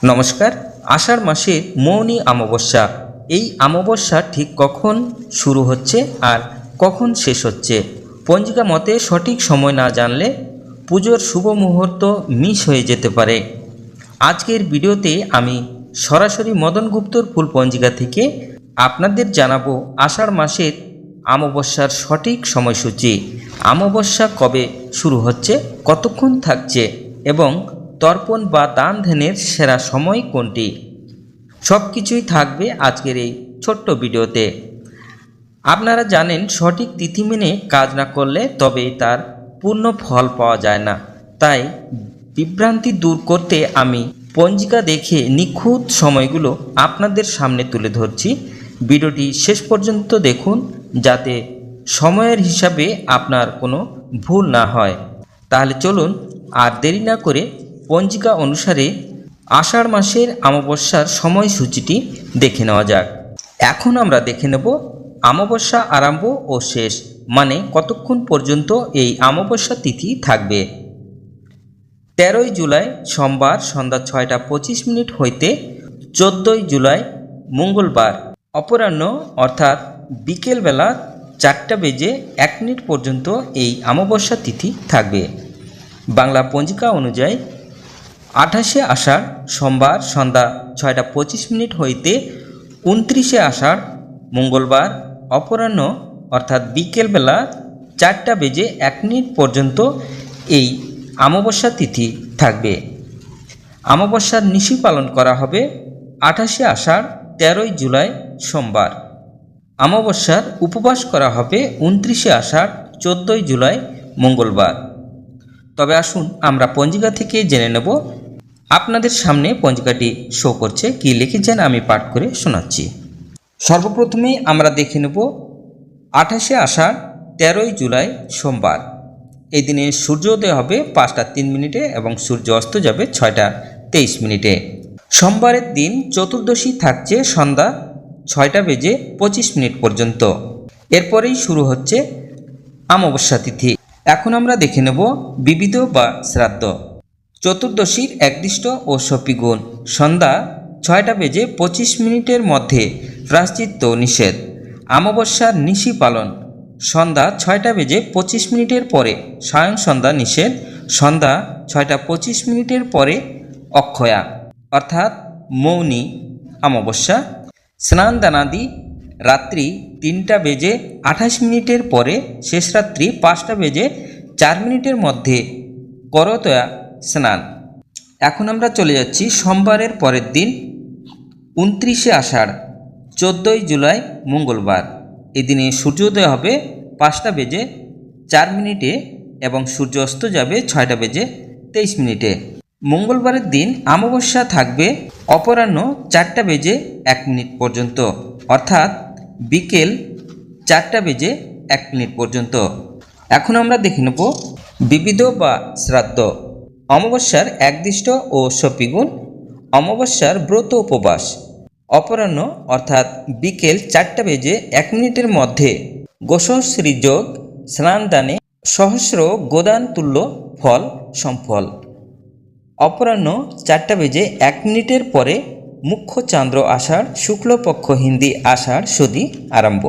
নমস্কার। আষাঢ় মাসের মৌনী অমাবস্যা, এই অমাবস্যা ঠিক কখন শুরু হচ্ছে আর কখন শেষ হচ্ছে, পঞ্জিকা মতে সঠিক সময় না জানলে পুজোর শুভ মুহূর্ত মিস হয়ে যেতে পারে। আজকের ভিডিওতে আমি সরাসরি মদন গুপ্তর ফুল পঞ্জিকা থেকে আপনাদের জানাবো আষাঢ় মাসের অমাবস্যার সঠিক সময়সূচি, অমাবস্যা কবে শুরু হচ্ছে, কতক্ষণ থাকছে এবং তর্পণ বা দান ধ্যানের সেরা সময় কোনটি, সব কিছুই থাকবে আজকের এই ছোট্ট ভিডিওতে। আপনারা জানেন সঠিক তিথি মেনে কাজ না করলে তবে তার পূর্ণ ফল পাওয়া যায় না। তাই বিভ্রান্তি দূর করতে আমি পঞ্জিকা দেখে নিখুঁত সময়গুলো আপনাদের সামনে তুলে ধরছি। ভিডিওটি শেষ পর্যন্ত দেখুন যাতে সময়ের হিসাবে আপনার কোনো ভুল না হয়। তাহলে চলুন আর দেরি না করে পঞ্জিকা অনুসারে আষাঢ় মাসের অমাবস্যার সময়সূচিটি দেখে নেওয়া যাক। এখন আমরা দেখে নেব অমাবস্যা আরম্ভ ও শেষ, মানে কতক্ষণ পর্যন্ত এই অমাবস্যা তিথি থাকবে। 13ই জুলাই সোমবার সন্ধ্যা 6টা 25 হইতে 14ই জুলাই মঙ্গলবার অপরাহ্ন অর্থাৎ বিকেলবেলা 4টা 1 পর্যন্ত এই অমাবস্যা তিথি থাকবে। বাংলা পঞ্জিকা অনুযায়ী 28শে আষাঢ় সোমবার সন্ধ্যা 6টা 25 হইতে 29শে আষাঢ় মঙ্গলবার অপরাহ্ন অর্থাৎ বিকেলবেলা 4টা 1 পর্যন্ত এই অমাবস্যা তিথি থাকবে। অমাবস্যার নিশি পালন করা হবে 28শে আষাঢ় 13ই জুলাই সোমবার। অমাবস্যার উপবাস করা হবে 29শে আষাঢ় 14ই জুলাই মঙ্গলবার। তবে আসুন আমরা পঞ্জিকা থেকে জেনে নেব। আপনাদের সামনে পঞ্জিকাটি শো করছে, কি লিখেছেন আমি পাঠ করে শোনাচ্ছি। সর্বপ্রথমে আমরা দেখে নেব 28শে আষাঢ় 13ই জুলাই সোমবার। এই দিনে সূর্যোদয় হবে 5টা 3 এবং সূর্য অস্ত যাবে 6টা 23। সোমবারের দিন চতুর্দশী থাকছে সন্ধ্যা 6টা 25 পর্যন্ত। এরপরেই শুরু হচ্ছে অমাবস্যা তিথি। এখন আমরা দেখে নেব বিবিধ বা শ্রাদ্ধ। চতুর্দশীর একদিষ্ট ও শপিগুণ। সন্ধ্যা 6টা 25 মধ্যে প্রায়শ্চিত্ত নিষেধ। অমাবস্যার নিশি পালন সন্ধ্যা 6টা 25 পরে সায়ং সন্ধ্যা নিষেধ। সন্ধ্যা 6টা 25 পরে অক্ষয়া অর্থাৎ মৌনী অমাবস্যা। স্নান দানাদি রাত্রি 3টা 28 পরে, শেষ রাত্রি 5টা 4 মধ্যে করতয়া স্নান। এখন আমরা চলে যাচ্ছি সোমবারের পরের দিন 29শে আষাঢ় 14ই জুলাই মঙ্গলবার। এই দিনে সূর্যোদয় হবে 5টা 4 এবং সূর্য অস্ত যাবে 6টা 23। মঙ্গলবারের দিন অমাবস্যা থাকবে অপরাহ্ন 4টা 1 পর্যন্ত অর্থাৎ বিকেল 4টা 1 পর্যন্ত। এখন আমরা দেখে নেব বিবিধ বা শ্রাদ্ধ। অমাবস্যার একদিষ্ট ও শপিগুণ। অমাবস্যার ব্রত উপবাস অপরাহ্ন অর্থাৎ বিকেল 4টা 1 মধ্যে গোসশ্রী যোগ স্নান দানে সহস্র গোদান তুল্য ফল সম্ফল। অপরাহ্ন 4টা 1 পরে মুখ্য চান্দ্র আষাঢ় শুক্লপক্ষ হিন্দি আষাঢ় সুদি আরম্ভ।